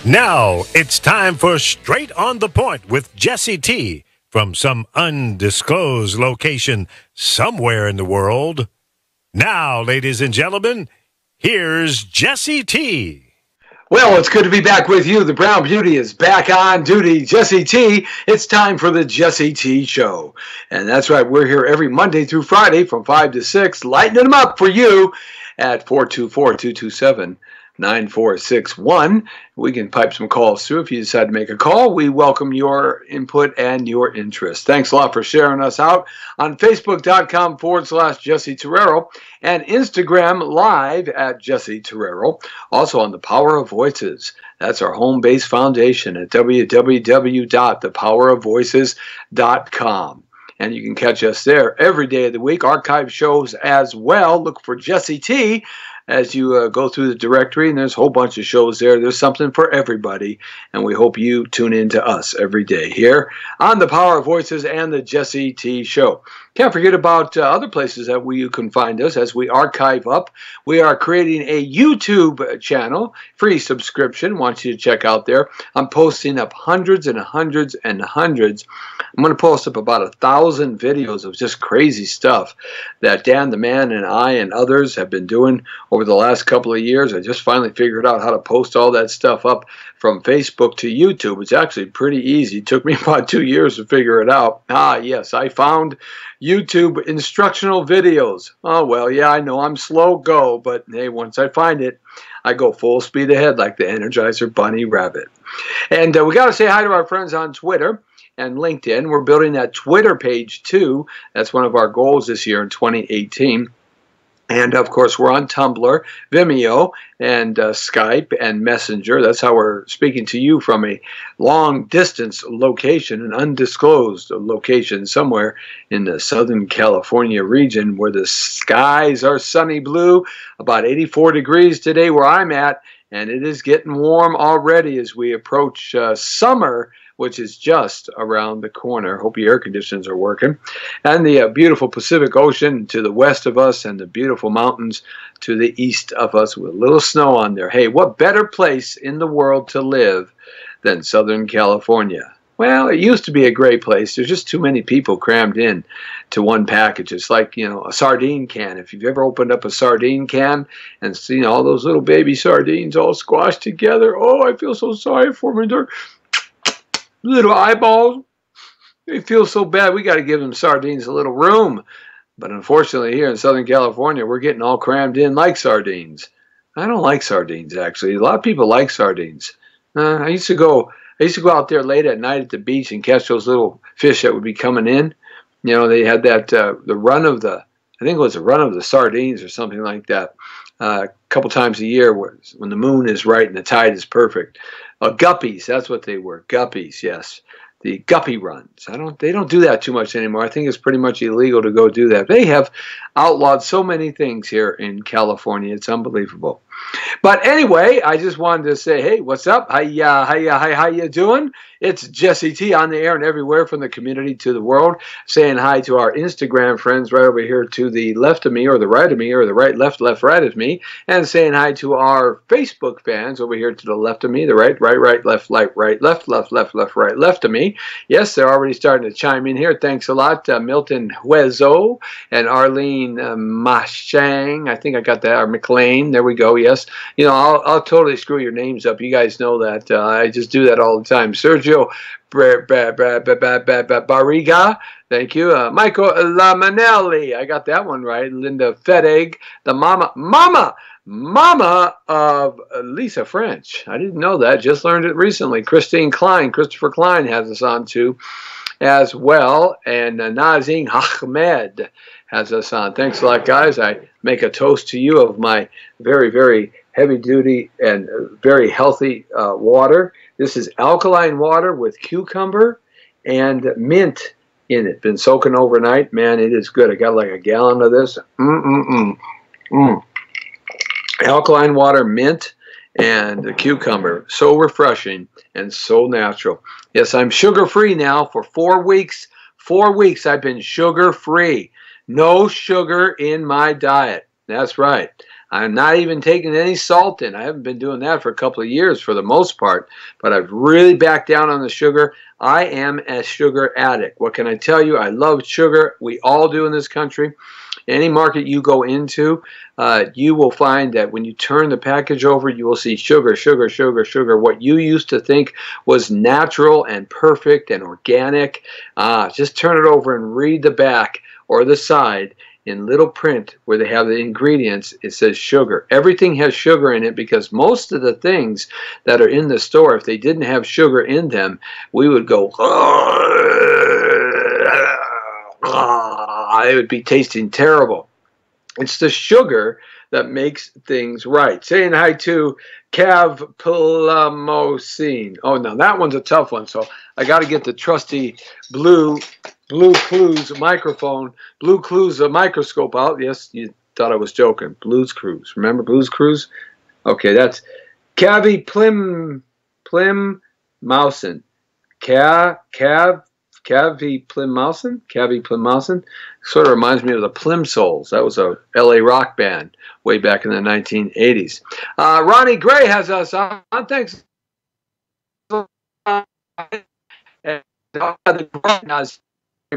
Now it's time for Straight on the Point with Jesse T. from some undisclosed location somewhere in the world. Now, ladies and gentlemen, here's Jesse T. Well, it's good to be back with you. The Brown Beauty is back on duty. Jesse T. It's time for the Jesse T. Show. And that's right, we're here every Monday through Friday from 5 to 6, lighting them up for you at 424-227-9461. We can pipe some calls through if you decide to make a call. We welcome your input and your interest. Thanks a lot for sharing us out on Facebook.com/Jesse Torrero and Instagram Live at Jesse Torrero. Also on the Power of Voices. That's our home-based foundation at www.thepowerofvoices.com. And you can catch us there every day of the week. Archive shows as well. Look for Jesse T. as you go through the directory, and there's a whole bunch of shows there. There's something for everybody, and we hope you tune in to us every day here on the Power of Voices and the Jesse T. Show. Can't forget about other places that you can find us as we archive up. We are creating a YouTube channel, free subscription. Want you to check out there. I'm posting up hundreds and hundreds and hundreds. I'm going to post up about 1,000 videos of just crazy stuff that Dan the Man and I and others have been doing over the last couple of years. I just finally figured out how to post all that stuff up from Facebook to YouTube. It's actually pretty easy. It took me about 2 years to figure it out. Ah, yes, I found YouTube instructional videos. Oh, well, yeah, I know I'm slow go, but hey, once I find it, I go full speed ahead like the Energizer Bunny Rabbit. And we got to say hi to our friends on Twitter and LinkedIn. We're building that Twitter page too. That's one of our goals this year in 2018. And, of course, we're on Tumblr, Vimeo, and Skype and Messenger. That's how we're speaking to you from a long-distance location, an undisclosed location somewhere in the Southern California region where the skies are sunny blue, about 84 degrees today where I'm at, and it is getting warm already as we approach summer, which is just around the corner. Hope your air conditioners are working. And the beautiful Pacific Ocean to the west of us and the beautiful mountains to the east of us with a little snow on there. Hey, what better place in the world to live than Southern California? Well, it used to be a great place. There's just too many people crammed in to one package. It's like, you know, a sardine can. If you've ever opened up a sardine can and seen all those little baby sardines all squashed together, oh, I feel so sorry for them. They're little eyeballs. They feel so bad. We got to give them sardines a little room. But unfortunately, here in Southern California, we're getting all crammed in like sardines. I don't like sardines, actually. A lot of people like sardines. I used to go out there late at night at the beach and catch those little fish that would be coming in. You know, they had that the run of the, I think it was the run of the sardines or something like that. A couple times a year when the moon is right and the tide is perfect. Guppies, that's what they were. Guppies, yes. The guppy runs. They don't do that too much anymore. I think it's pretty much illegal to go do that. They have outlawed so many things here in California. It's unbelievable. But anyway, I just wanted to say, hey, what's up? How you doing? It's Jesse T on the air and everywhere from the community to the world, saying hi to our Instagram friends right over here to the left of me or the right of me or the right, left, right of me, and saying hi to our Facebook fans over here to the left of me, the right, left, left, left, right, left of me. Yes, they're already starting to chime in here. Thanks a lot, Milton Huezo and Arlene Mashang. I think I got that, or McLean. There we go, yes. You know, I'll totally screw your names up. You guys know that. I just do that all the time. Sergio Barriga, thank you. Michael Lamanelli, I got that one right. Linda Fedeg, the mama of Lisa French. I didn't know that. Just learned it recently. Christine Klein, Christopher Klein has us on too as well. And Nazim Ahmed has us on. Thanks a lot, guys. I make a toast to you of my very, very heavy-duty and very healthy water. This is alkaline water with cucumber and mint in it. Been soaking overnight. Man, it is good. I got like a gallon of this. Alkaline water, mint, and the cucumber. So refreshing and so natural. Yes, I'm sugar-free now for 4 weeks. 4 weeks I've been sugar-free. No sugar in my diet. That's right. I'm not even taking any salt in. I haven't been doing that for a couple of years for the most part, but I've really backed down on the sugar. I am a sugar addict. What can I tell you? I love sugar. We all do in this country. Any market you go into, you will find that when you turn the package over, you will see sugar, sugar, sugar, sugar. What you used to think was natural and perfect and organic, just turn it over and read the back or the side. In little print where they have the ingredients, it says sugar. Everything has sugar in it because most of the things that are in the store, if they didn't have sugar in them, we would go, it would be tasting terrible. It's the sugar that makes things right. Saying hi to Cavplamocene. Oh, now that one's a tough one, so I got to get the trusty Blue Clues microphone, Blue Clues microscope out. Yes, you thought I was joking. Blues Cruise. Remember Blues Cruise? Okay, that's Cavplamocene. Cavplamocene sort of reminds me of the Plimsolls. That was a LA rock band way back in the 1980s. Ronnie Gray has us on. Thanks. Very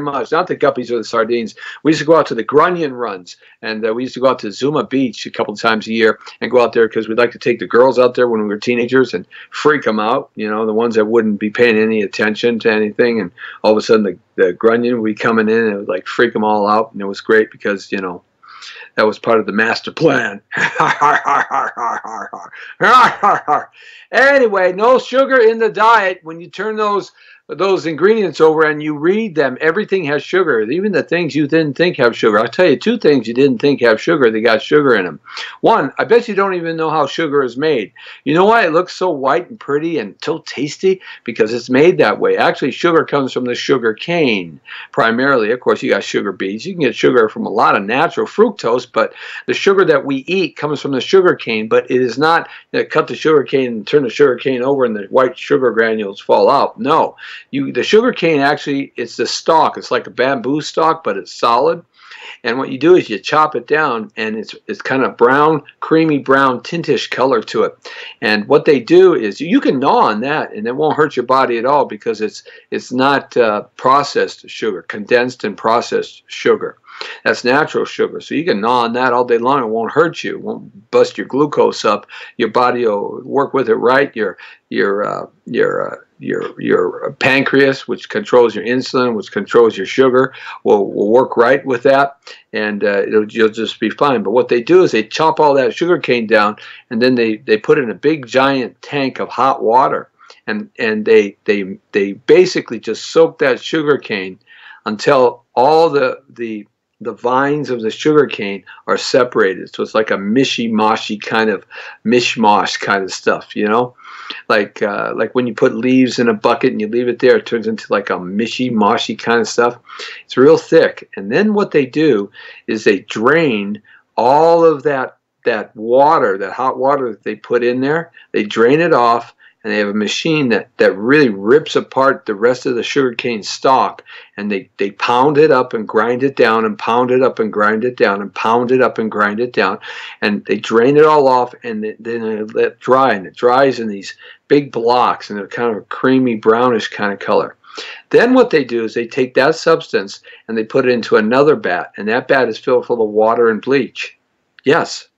much. Not the guppies or the sardines. We used to go out to the Grunion runs, and we used to go out to Zuma Beach a couple of times a year and go out there because we'd like to take the girls out there when we were teenagers and freak them out, you know, the ones that wouldn't be paying any attention to anything, and all of a sudden the Grunion would be coming in and it would like freak them all out, and it was great because, you know, that was part of the master plan. Anyway, no sugar in the diet. When you turn those ingredients over and you read them, everything has sugar. Even the things you didn't think have sugar. I'll tell you two things you didn't think have sugar, they got sugar in them. One, I bet you don't even know how sugar is made. You know why it looks so white and pretty and so tasty? Because it's made that way. Actually, sugar comes from the sugar cane, primarily. Of course, you got sugar beets. You can get sugar from a lot of natural fructose, but the sugar that we eat comes from the sugar cane, but it is not cut the sugar cane and turn the sugar cane over and the white sugar granules fall out. No. The sugar cane actually, it's the stalk. It's like a bamboo stalk, but it's solid. And what you do is you chop it down, and it's kind of brown, creamy brown, tintish color to it. And what they do is you can gnaw on that, and it won't hurt your body at all because it's not processed sugar, condensed and processed sugar. That's natural sugar, so you can gnaw on that all day long. It won't hurt you. It won't bust your glucose up. Your body will work with it right. Your pancreas, which controls your insulin, which controls your sugar, will work right with that, and you'll just be fine. But what they do is they chop all that sugar cane down, and then they put it in a big giant tank of hot water, and they basically just soak that sugar cane until all the vines of the sugar cane are separated. So it's like a mishy-moshy kind of mishmash kind of stuff, you know? Like when you put leaves in a bucket and you leave it there, it turns into like a mishy-moshy kind of stuff. It's real thick. And then what they do is they drain all of that water, that hot water that they put in there. They drain it off, and they have a machine that really rips apart the rest of the sugarcane stalk, and they pound it up and grind it down and pound it up and grind it down and pound it up and grind it down, and they drain it all off, and then they let it dry, and it dries in these big blocks, and they're kind of a creamy brownish kind of color. Then what they do is they take that substance and they put it into another vat, and that vat is filled full of water and bleach. Yes,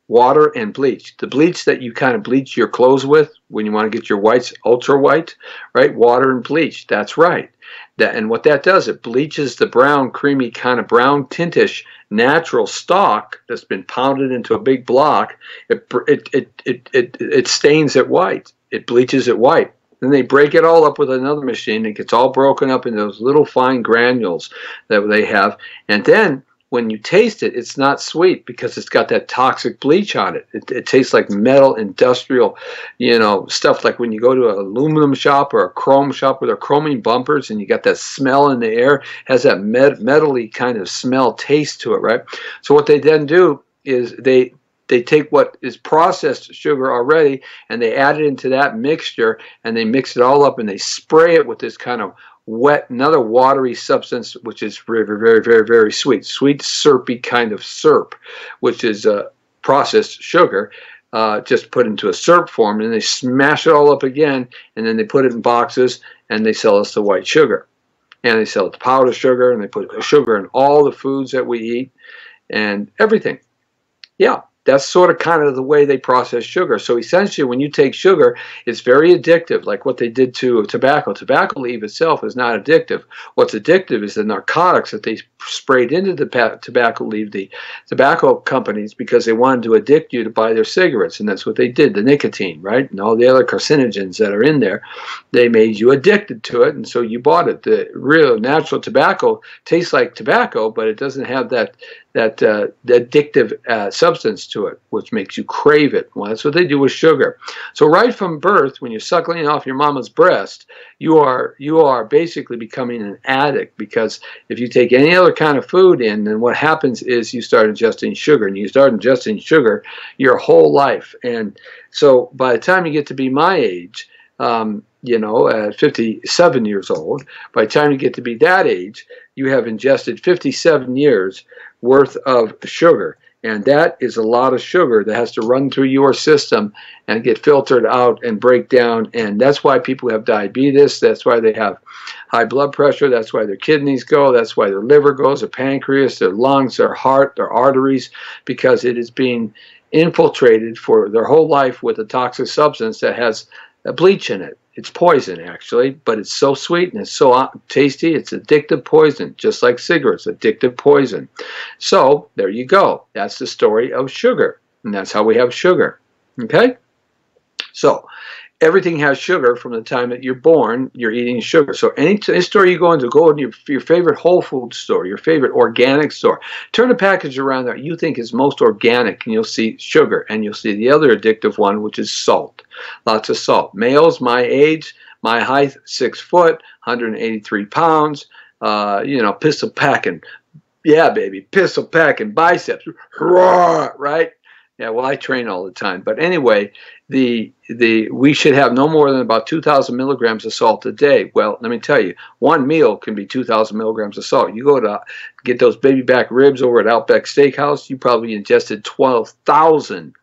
water and bleach. The bleach that you kind of bleach your clothes with when you want to get your whites ultra white, right? Water and bleach. That's right. And what that does, it bleaches the brown, creamy, kind of brown tintish natural stalk that's been pounded into a big block. It stains it white. It bleaches it white. Then they break it all up with another machine. It gets all broken up into those little fine granules that they have. And then when you taste it, it's not sweet because it's got that toxic bleach on it. It tastes like metal, industrial, you know, stuff like when you go to an aluminum shop or a chrome shop with their chroming bumpers and you got that smell in the air. It has that metally kind of smell taste to it, right? So what they then do is they take what is processed sugar already and they add it into that mixture, and they mix it all up and they spray it with this kind of wet, another watery substance, which is very, very, very, very sweet. Sweet, syrupy kind of syrup, which is processed sugar, just put into a syrup form, and they smash it all up again, and then they put it in boxes, and they sell us the white sugar. And they sell it the powdered sugar, and they put sugar in all the foods that we eat and everything. Yeah. That's sort of kind of the way they process sugar. So essentially, when you take sugar, it's very addictive, like what they did to tobacco. Tobacco leaf itself is not addictive. What's addictive is the narcotics that they sprayed into the tobacco leaf, the tobacco companies, because they wanted to addict you to buy their cigarettes. And that's what they did, the nicotine, right? And all the other carcinogens that are in there, they made you addicted to it, and so you bought it. The real natural tobacco tastes like tobacco, but it doesn't have that addictive substance to it, which makes you crave it. Well, that's what they do with sugar. So right from birth, when you're suckling off your mama's breast, you are basically becoming an addict, because if you take any other kind of food in, then what happens is you start ingesting sugar, and you start ingesting sugar your whole life. And so by the time you get to be my age, at 57 years old, by the time you get to be that age, you have ingested 57 years worth of sugar. And that is a lot of sugar that has to run through your system and get filtered out and break down. And that's why people have diabetes. That's why they have high blood pressure. That's why their kidneys go. That's why their liver goes, their pancreas, their lungs, their heart, their arteries, because it is being infiltrated for their whole life with a toxic substance that has a bleach in it. It's poison, actually, but it's so sweet and it's so tasty. It's addictive poison, just like cigarettes, addictive poison. So there you go. That's the story of sugar, and that's how we have sugar. Okay? So everything has sugar from the time that you're born. You're eating sugar. So any store you go into your favorite whole food store, your favorite organic store. Turn the package around that you think is most organic, and you'll see sugar, and you'll see the other addictive one, which is salt. Lots of salt. Males my age, my height, 6 foot, 183 pounds. Pistol packing. Yeah, baby, pistol packing biceps. Hurrah, right? Yeah, well, I train all the time. But anyway, we should have no more than about 2,000 milligrams of salt a day. Well, let me tell you, one meal can be 2,000 milligrams of salt. You go to get those baby back ribs over at Outback Steakhouse, you probably ingested 12,000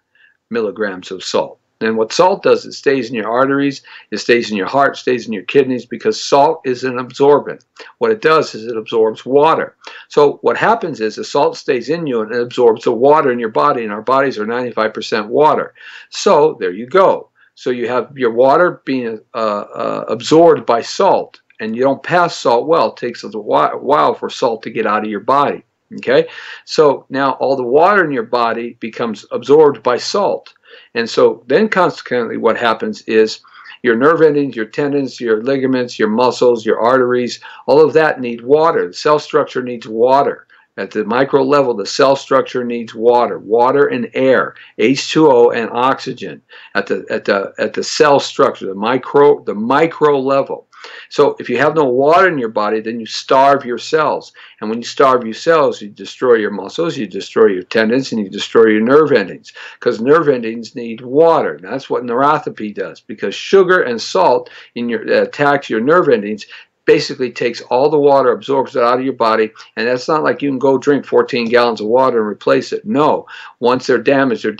milligrams of salt. And what salt does, it stays in your arteries, it stays in your heart, stays in your kidneys, because salt is an absorbent. What it does is it absorbs water. So what happens is the salt stays in you and it absorbs the water in your body, and our bodies are 95% water. So there you go. So you have your water being absorbed by salt, and you don't pass salt well. It takes a while for salt to get out of your body. Okay? So now all the water in your body becomes absorbed by salt. And so then consequently what happens is your nerve endings, your tendons, your ligaments, your muscles, your arteries, all of that need water. The cell structure needs water. At the micro level, the cell structure needs water and air, H2O and oxygen at the cell structure, the micro level. So if you have no water in your body, then you starve your cells. And when you starve your cells, you destroy your muscles, you destroy your tendons, and you destroy your nerve endings. Because nerve endings need water. And that's what neuropathy does. Because sugar and salt attacks your nerve endings, basically takes all the water, absorbs it out of your body, and that's not like you can go drink 14 gallons of water and replace it. No. Once they're damaged and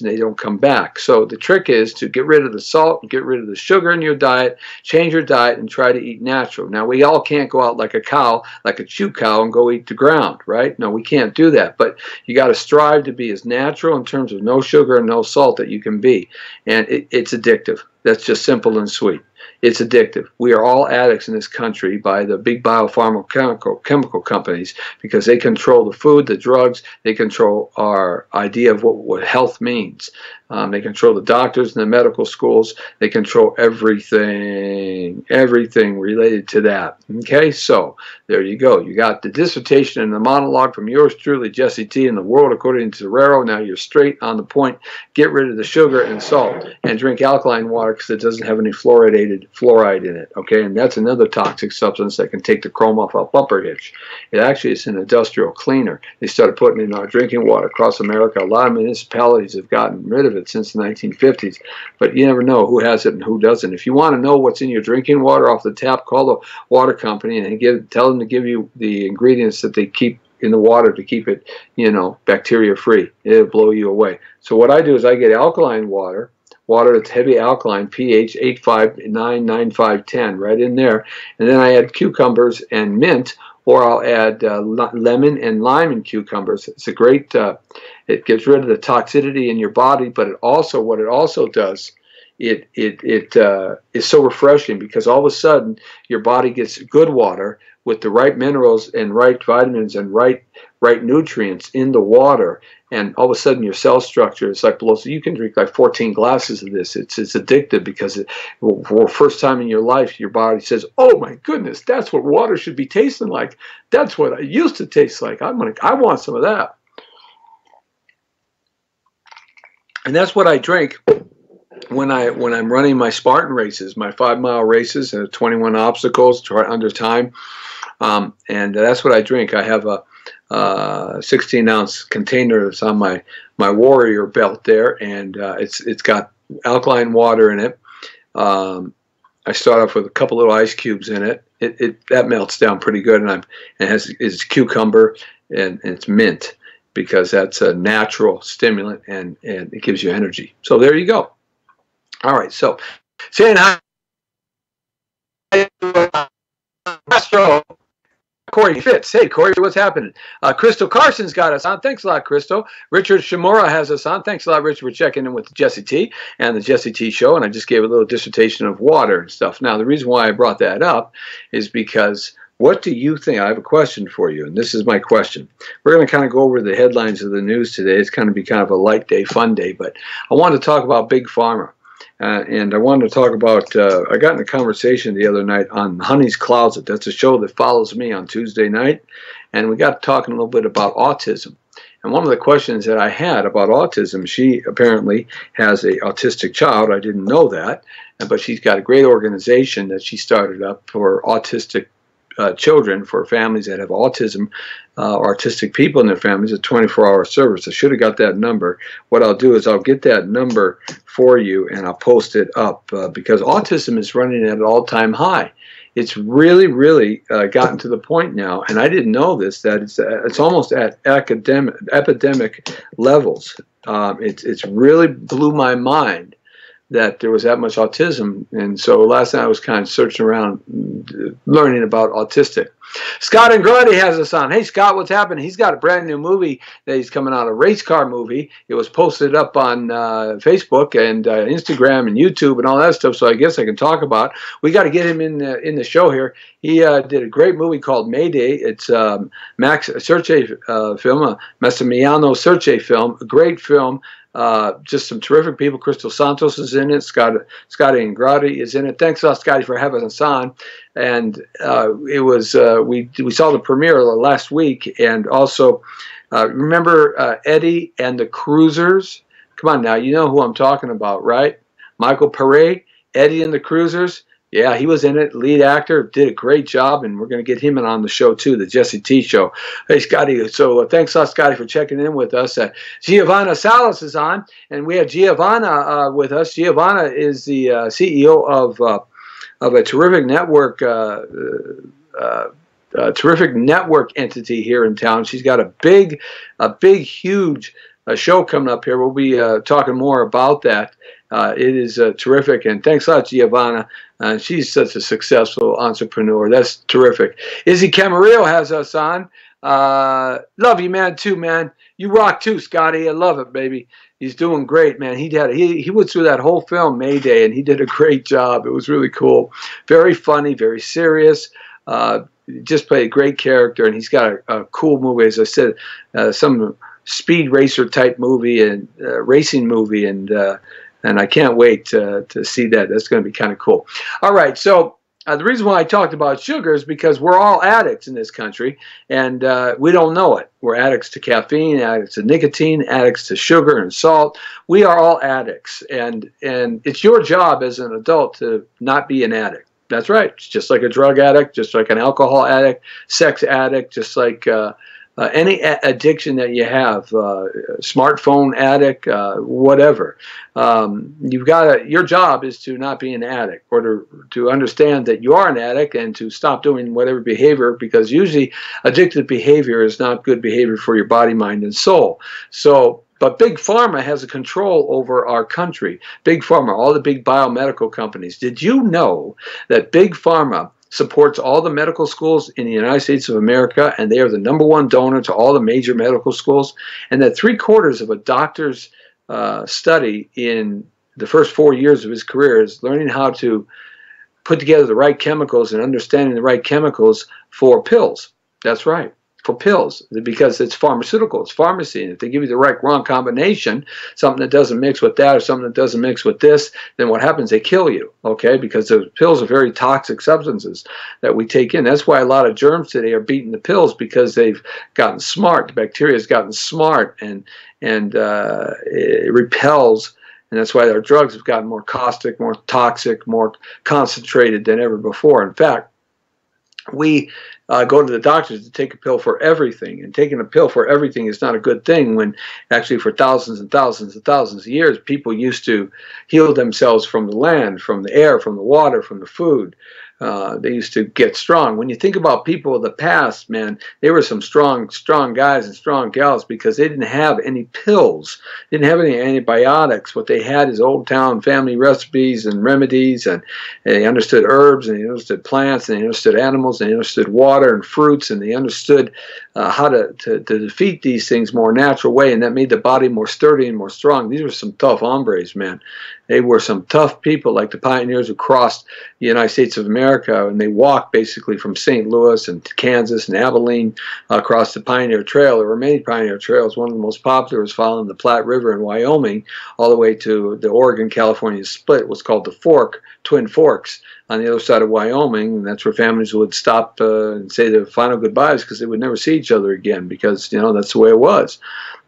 they don't come back. So the trick is to get rid of the salt, get rid of the sugar in your diet, change your diet, and try to eat natural. Now, we all can't go out like a cow, like a chew cow, and go eat the ground, right? No, we can't do that. But you got to strive to be as natural in terms of no sugar and no salt that you can be. And it's addictive. That's just simple and sweet. It's addictive. We are all addicts in this country by the big chemical companies, because they control the food, the drugs. They control our idea of what health means. They control the doctors and the medical schools. They control everything related to that. Okay, so there you go. You got the dissertation and the monologue from yours truly, Jesse T, in the world according to Torrero. Now you're straight on the point. Get rid of the sugar and salt, and drink alkaline water, because it doesn't have any fluoride in it. Okay, and that's another toxic substance that can take the chrome off a bumper hitch. It actually is an industrial cleaner. They started putting it in our drinking water across America. A lot of municipalities have gotten rid of it it since the 1950s, but you never know who has it and who doesn't. If you want to know what's in your drinking water off the tap, call the water company and tell them to give you the ingredients that they keep in the water to keep it, bacteria free. It'll blow you away. So what I do is I get alkaline water that's heavy alkaline, pH 8.5, 9, 5, 10, right in there. And then I add cucumbers and mint, or I'll add lemon and lime and cucumbers. It's a great, it gets rid of the toxicity in your body, but what it also does, it is so refreshing, because all of a sudden your body gets good water with the right minerals and right vitamins and right nutrients in the water, and all of a sudden your cell structure is like below. So you can drink like 14 glasses of this. It's addictive, because for the first time in your life, your body says, "Oh my goodness, that's what water should be tasting like. That's what it used to taste like. I want some of that." And that's what I drink when I'm running my Spartan races, my 5-mile races, and 21 obstacles under time. And that's what I drink. I have a 16-ounce container that's on my Warrior belt there, and it's got alkaline water in it. I start off with a couple little ice cubes in it. That melts down pretty good, and it's cucumber and it's mint, because that's a natural stimulant, and it gives you energy. So there you go. All right, so saying hi to Astro Corey Fitz. Hey, Corey, what's happening? Crystal Carson's got us on. Thanks a lot, Crystal. Richard Shimura has us on. Thanks a lot, Richard, for checking in with Jesse T and the Jesse T Show. And I just gave a little dissertation of water and stuff. Now, the reason why I brought that up is because, what do you think? I have a question for you, and this is my question. We're going to kind of go over the headlines of the news today. It's going to be kind of a light day, fun day, but I want to talk about Big Pharma. And I wanted to talk about, I got in a conversation the other night on Honey's Closet. That's a show that follows me on Tuesday night. And we got talking a little bit about autism. And one of the questions that I had about autism, she apparently has an autistic child. I didn't know that. But she's got a great organization that she started up for autistic children, for families that have autism, autistic people in their families, a 24-hour service. I should have got that number. What I'll do is I'll get that number for you, and I'll post it up, because autism is running at an all-time high. It's really, really gotten to the point now, and I didn't know this, that it's almost at epidemic levels. It's really blew my mind that there was that much autism. And so last night I was kind of searching around, learning about autistic. Scott Ingrati has us on. Hey, Scott, what's happening? He's got a brand new movie that he's coming out, a race car movie. It was posted up on Facebook and Instagram and YouTube and all that stuff, so I guess I can talk about. We got to get him in the show here. He did a great movie called Mayday. It's Max Searche film, Massimiliano Searche film, a great film. Just some terrific people. Crystal Santos is in it. Scotty Ingrati is in it. Thanks a lot, Scotty, for having us on. And it was we saw the premiere last week, and also remember Eddie and the Cruisers. Come on now, you know who I'm talking about, right? Michael Pare, Eddie and the Cruisers. Yeah, he was in it, lead actor, did a great job, and we're going to get him in on the show too, the Jesse T Show. Hey, Scotty, so thanks a lot, Scotty, for checking in with us. Giovanna Salas is on, and we have Giovanna with us. Giovanna is the CEO of a terrific network entity here in town. She's got a big, huge show coming up here. We'll be talking more about that. It is terrific, and thanks a lot, Giovanna. She's such a successful entrepreneur. That's terrific. Izzy Camarillo has us on. Love you, man, too, man. You rock too, Scotty. I love it, baby. He's doing great, man. He went through that whole film, Mayday, and he did a great job. It was really cool. Very funny, very serious. Just played a great character, and he's got a cool movie, as I said, some speed racer type movie and racing movie, and I can't wait to see that. That's going to be kind of cool. All right, so the reason why I talked about sugar is because we're all addicts in this country, and we don't know it. We're addicts to caffeine, addicts to nicotine, addicts to sugar and salt. We are all addicts, and it's your job as an adult to not be an addict. That's right. It's just like a drug addict, just like an alcohol addict, sex addict, just like addiction that you have, smartphone addict, whatever. Your job is to not be an addict, or to understand that you are an addict and to stop doing whatever behavior, because usually addictive behavior is not good behavior for your body, mind, and soul. But Big Pharma has a control over our country. Big Pharma, all the big biomedical companies. Did you know that Big Pharma supports all the medical schools in the United States of America, and they are the #1 donor to all the major medical schools, and that 3/4 of a doctor's study in the first 4 years of his career is learning how to put together the right chemicals and understanding the right chemicals for pills. That's right, for pills, because it's pharmaceutical, it's pharmacy, and if they give you the wrong combination, something that doesn't mix with that or something that doesn't mix with this, then what happens? They kill you, okay? Because the pills are very toxic substances that we take in. That's why a lot of germs today are beating the pills, because they've gotten smart. The bacteria has gotten smart, and it repels. And that's why our drugs have gotten more caustic, more toxic, more concentrated than ever before. In fact, we go to the doctors to take a pill for everything, and taking a pill for everything is not a good thing, when actually for thousands and thousands and thousands of years, people used to heal themselves from the land, from the air, from the water, from the food. They used to get strong. When you think about people of the past, man, they were some strong guys and strong gals, because they didn't have any pills, didn't have any antibiotics. What they had is old town family recipes and remedies, and they understood herbs, and they understood plants, and they understood animals, and they understood water and fruits, and they understood how to defeat these things more natural way, and that made the body more sturdy and more strong. These were some tough hombres, man. They were some tough people, like the pioneers who crossed the United States of America, and they walked basically from St. Louis and Kansas and Abilene across the Pioneer Trail. There were many Pioneer Trails. One of the most popular was following the Platte River in Wyoming all the way to the Oregon-California split. It was called the Fork, Twin Forks, on the other side of Wyoming, and that's where families would stop and say their final goodbyes, because they would never see each other again, because, you know, that's the way it was.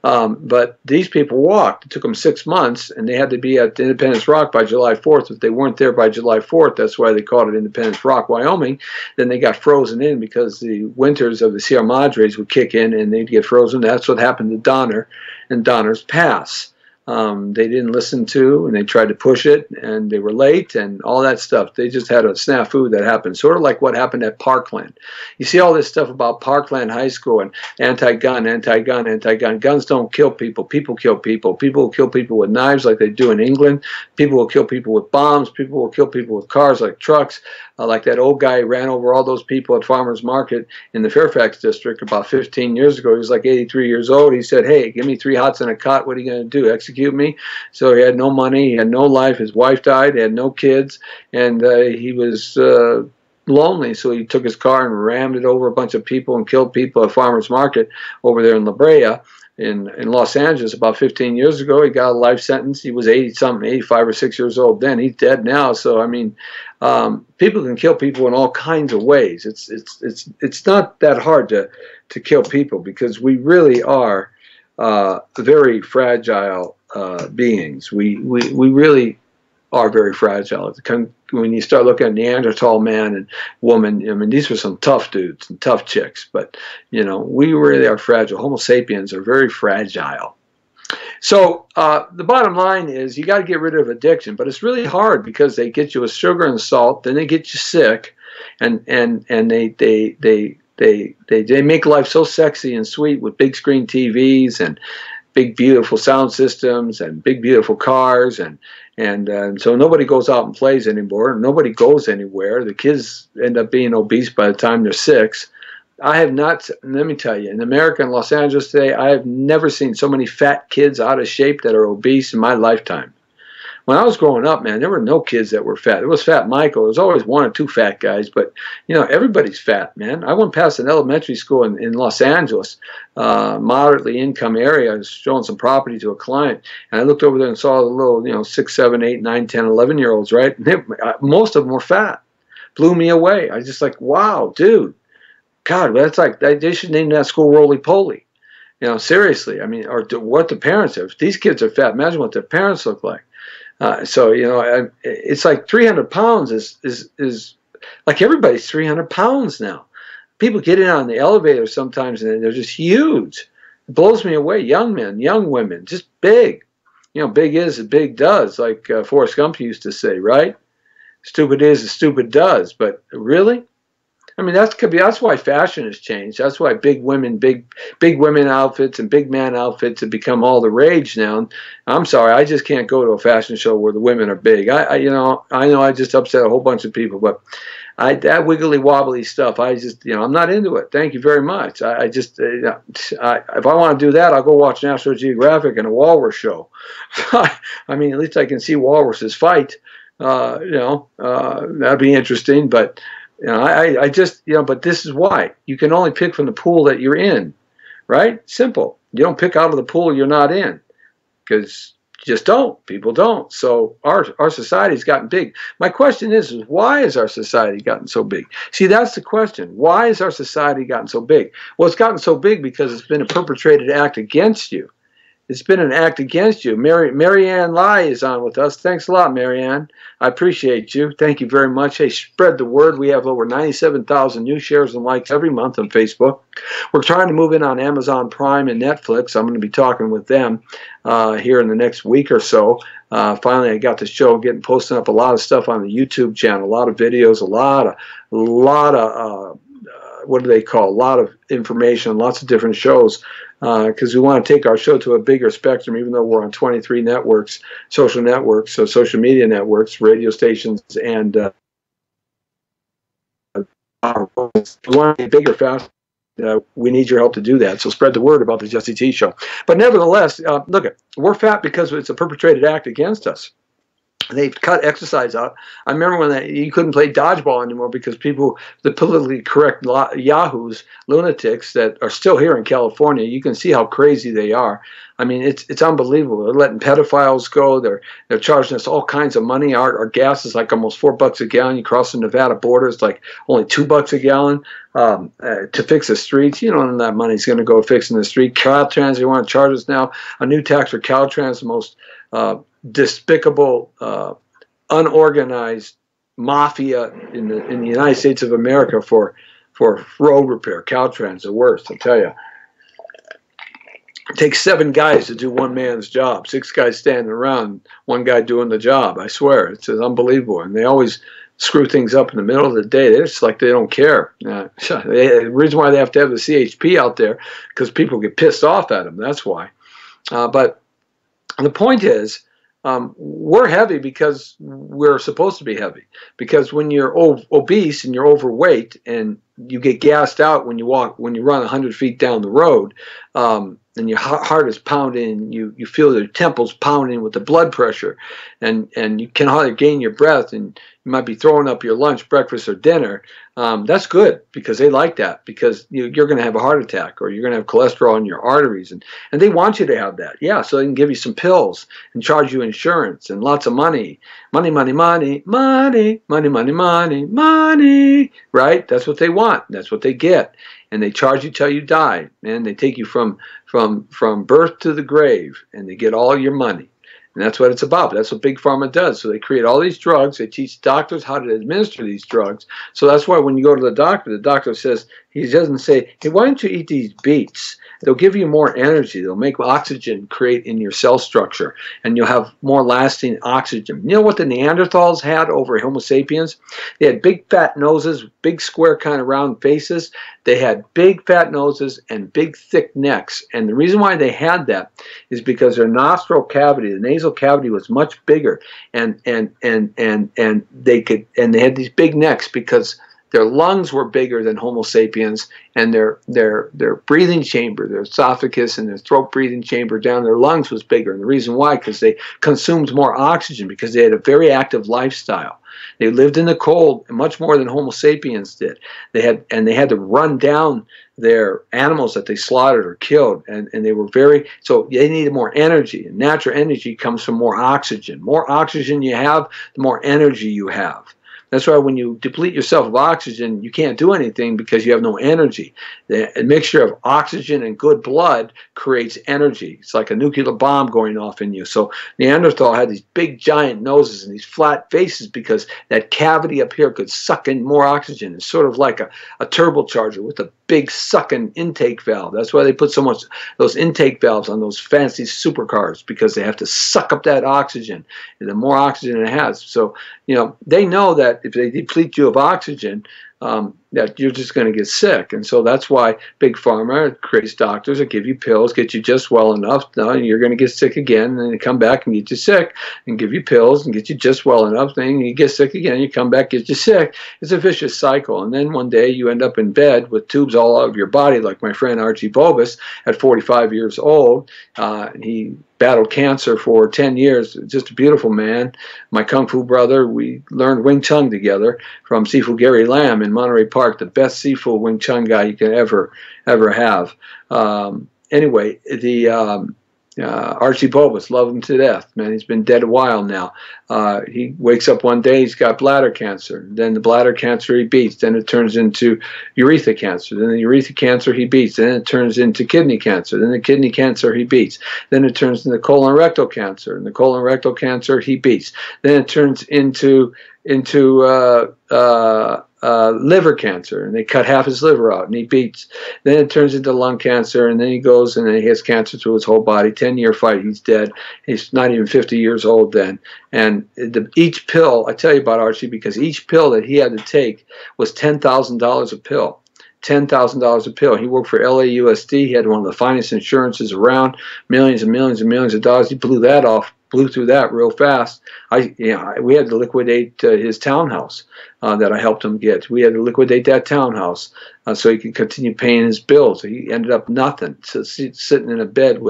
But these people walked. It took them 6 months, and they had to be at Independence Rock by July 4th. If they weren't there by July 4th, that's why they called it Independence Rock, Wyoming. Then they got frozen in, because the winters of the Sierra Madres would kick in, and they'd get frozen. That's what happened to Donner and Donner's Pass. They didn't listen to, and they tried to push it, and they were late, and all that stuff. They just had a snafu that happened, sort of like what happened at Parkland. You see all this stuff about Parkland High School and anti-gun, anti-gun, anti-gun. Guns don't kill people. People kill people. People will kill people with knives like they do in England. People will kill people with bombs. People will kill people with cars like trucks. Like that old guy ran over all those people at Farmers Market in the Fairfax district about 15 years ago. He was like 83 years old. He said, "Hey, give me 3 hots and a cot. What are you going to do? Execute me?" So he had no money. He had no life. His wife died. He had no kids. And he was lonely. So he took his car and rammed it over a bunch of people and killed people at Farmers Market over there in La Brea. In Los Angeles about 15 years ago. He got a life sentence. He was 80-something, 85 or 6 years old then. He's dead now. So, I mean, people can kill people in all kinds of ways. It's not that hard to kill people, because we really are very fragile beings. We really are very fragile. When you start looking at Neanderthal man and woman, I mean, these were some tough dudes and tough chicks, but, you know, we really are fragile. Homo sapiens are very fragile. So the bottom line is, you got to get rid of addiction, but it's really hard, because they get you with sugar and salt, then they get you sick, and they make life so sexy and sweet with big screen TVs and big beautiful sound systems and big beautiful cars, and so nobody goes out and plays anymore. Nobody goes anywhere. The kids end up being obese by the time they're 6. I have not, let me tell you, in America and Los Angeles today, I have never seen so many fat kids out of shape that are obese in my lifetime. When I was growing up, man, there were no kids that were fat. There was Fat Michael. There was always 1 or 2 fat guys, but, you know, everybody's fat, man. I went past an elementary school in Los Angeles, moderately income area. I was showing some property to a client, and I looked over there and saw the little, you know, 6, 7, 8, 9, 10, 11-year-olds, right? And most of them were fat. Blew me away. I was just like, wow, dude. God, that's like, they should name that school Roly Poly. You know, seriously. I mean, or what the parents have. If these kids are fat, imagine what their parents look like. So, you know, it's like 300 pounds is like, everybody's 300 pounds now. People get in on the elevator sometimes and they're just huge. It blows me away. Young men, young women, just big. You know, big is as big does, like Forrest Gump used to say, right? Stupid is as stupid does. But really? I mean, that's why fashion has changed. That's why big women outfits and big man outfits have become all the rage now. And I'm sorry, I just can't go to a fashion show where the women are big. I know I just upset a whole bunch of people, but that wiggly wobbly stuff, I'm not into it. Thank you very much. If I want to do that, I'll go watch National Geographic and a walrus show. I mean, at least I can see walruses fight. That'd be interesting, but. But this is why. You can only pick from the pool that you're in, right? Simple. You don't pick out of the pool you're not in, because you just don't. People don't. So our society's gotten big. My question is why has our society gotten so big? See, that's the question. Why has our society gotten so big? Well, it's gotten so big because it's been a perpetrated act against you. It's been an act against you. Marianne Lai is on with us. Thanks a lot, Marianne. I appreciate you. Thank you very much. Hey, spread the word. We have over 97,000 new shares and likes every month on Facebook. We're trying to move in on Amazon Prime and Netflix. I'm going to be talking with them here in the next week or so. Finally, I got the show getting posting up a lot of stuff on the YouTube channel, a lot of videos, a lot of what do they call? A lot of information, lots of different shows. Because we want to take our show to a bigger spectrum, even though we're on 23 networks, social media networks, radio stations, and we want to get bigger, fast. We need your help to do that. So spread the word about the Jesse T Show. But nevertheless, look, we're fat because it's a perpetrated act against us. They've cut exercise out. I remember when you couldn't play dodgeball anymore because the politically correct yahoos, lunatics that are still here in California, you can see how crazy they are. I mean, it's unbelievable. They're letting pedophiles go. They're charging us all kinds of money. Our gas is like almost $4 a gallon. You cross the Nevada border, it's like only $2 a gallon to fix the streets. You know, that money's going to go fixing the street. Caltrans, they want to charge us now a new tax for Caltrans, the most despicable, unorganized mafia in the United States of America for road repair. Caltrans, the worst, I tell you. It takes 7 guys to do one man's job. 6 guys standing around, 1 guy doing the job. I swear, it's unbelievable. And they always screw things up in the middle of the day. It's like they don't care. The reason why they have to have the CHP out there, because people get pissed off at them. That's why. But the point is, we're heavy because we're supposed to be heavy. Because when you're obese and you're overweight and you get gassed out when you run 100 feet down the road, and your heart is pounding, you feel your temples pounding with the blood pressure, and you can hardly gain your breath, and you might be throwing up your lunch, breakfast, or dinner. That's good because they like that, because you're going to have a heart attack or you're going to have cholesterol in your arteries, and they want you to have that. Yeah, so they can give you some pills and charge you insurance and lots of money. Money, money, money, money, money, money, money, money, right? That's what they want. That's what they get. And they charge you till you die, and they take you from birth to the grave, and they get all your money. And that's what it's about. That's what Big Pharma does. So they create all these drugs. They teach doctors how to administer these drugs. So that's why when you go to the doctor says, he doesn't say, hey, why don't you eat these beets? They'll give you more energy. They'll make oxygen create in your cell structure, and you'll have more lasting oxygen. You know what the Neanderthals had over Homo sapiens? They had big fat noses, big square kind of round faces. They had big fat noses and big thick necks. And the reason why they had that is because their nostril cavity, the nasal cavity, was much bigger, and they had these big necks because their lungs were bigger than Homo sapiens, and their breathing chamber, their esophagus and their throat breathing chamber down their lungs was bigger. And the reason why, because they consumed more oxygen, because they had a very active lifestyle. They lived in the cold much more than Homo sapiens did. They had to run down their animals that they slaughtered or killed, and they were so they needed more energy. And natural energy comes from more oxygen. More oxygen you have, the more energy you have. That's why when you deplete yourself of oxygen, you can't do anything because you have no energy. A mixture of oxygen and good blood creates energy. It's like a nuclear bomb going off in you. So Neanderthal had these big giant noses and these flat faces because that cavity up here could suck in more oxygen. It's sort of like a turbocharger with a big sucking intake valve. That's why they put so much those intake valves on those fancy supercars, because they have to suck up that oxygen. And the more oxygen it has. So, you know, they know that if they deplete you of oxygen, that you're just going to get sick. And so that's why Big Pharma creates doctors that give you pills, get you just well enough. Now you're going to get sick again, and then they come back and get you sick and give you pills and get you just well enough. Then you get sick again, you come back, get you sick. It's a vicious cycle. And then one day you end up in bed with tubes all over your body, like my friend Archie Bobus at 45 years old. He battled cancer for 10 years. Just a beautiful man. My Kung Fu brother, we learned Wing Chun together from Sifu Gary Lam in Monterey Park, the best Sifu Wing Chun guy you can ever have. Anyway, Archie Bobus, love him to death, man. He's been dead a while now. He wakes up one day, he's got bladder cancer. Then the bladder cancer he beats. Then it turns into urethra cancer. Then the urethra cancer he beats. Then it turns into kidney cancer. Then the kidney cancer he beats. Then it turns into colon rectal cancer. And the colon rectal cancer he beats. Then it turns into liver cancer, and they cut half his liver out, and he beats. Then it turns into lung cancer, and then he goes and then he has cancer through his whole body. 10-year fight, he's dead. He's not even 50 years old then. And each pill, I tell you about Archie, because each pill that he had to take was $10,000 a pill. $10,000 a pill. He worked for LAUSD. He had one of the finest insurances around, millions and millions and millions of dollars. He blew through that real fast. We had to liquidate his townhouse that I helped him get. We had to liquidate that townhouse so he could continue paying his bills. He ended up nothing, sitting in a bed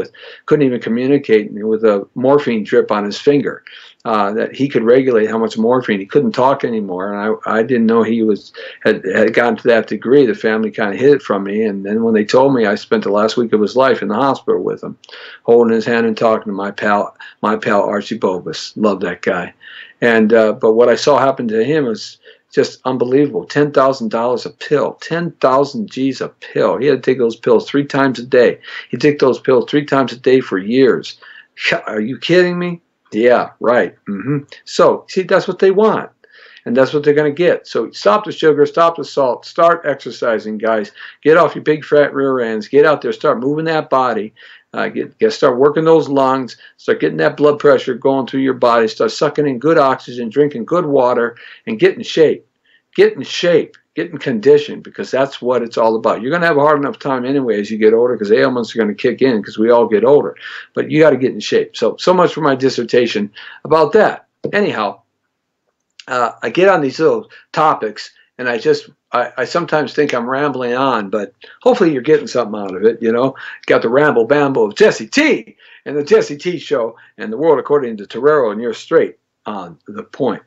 couldn't even communicate, with a morphine drip on his finger. That he could regulate how much morphine. He couldn't talk anymore, and I didn't know he had gotten to that degree. The family kind of hid it from me, and then when they told me, I spent the last week of his life in the hospital with him, holding his hand and talking to my pal Archie Bobus. Love that guy. And but what I saw happen to him was just unbelievable. $10,000 a pill, 10,000 G's a pill. He had to take those pills 3 times a day. He took those pills 3 times a day for years. Are you kidding me? Yeah, right. So, see, that's what they want, and that's what they're going to get. So stop the sugar, stop the salt, start exercising, guys. Get off your big fat rear ends. Get out there, start moving that body. Start working those lungs, start getting that blood pressure going through your body, start sucking in good oxygen, drinking good water, and get in shape. Get in shape. Get in condition, because that's what it's all about. You're going to have a hard enough time anyway as you get older, because ailments are going to kick in because we all get older. But you got to get in shape. So much for my dissertation about that. Anyhow, I get on these little topics, and I sometimes think I'm rambling on, but hopefully you're getting something out of it, Got the ramble bamble of Jesse T and the Jesse T Show and the world according to Torrero, and you're straight on the point.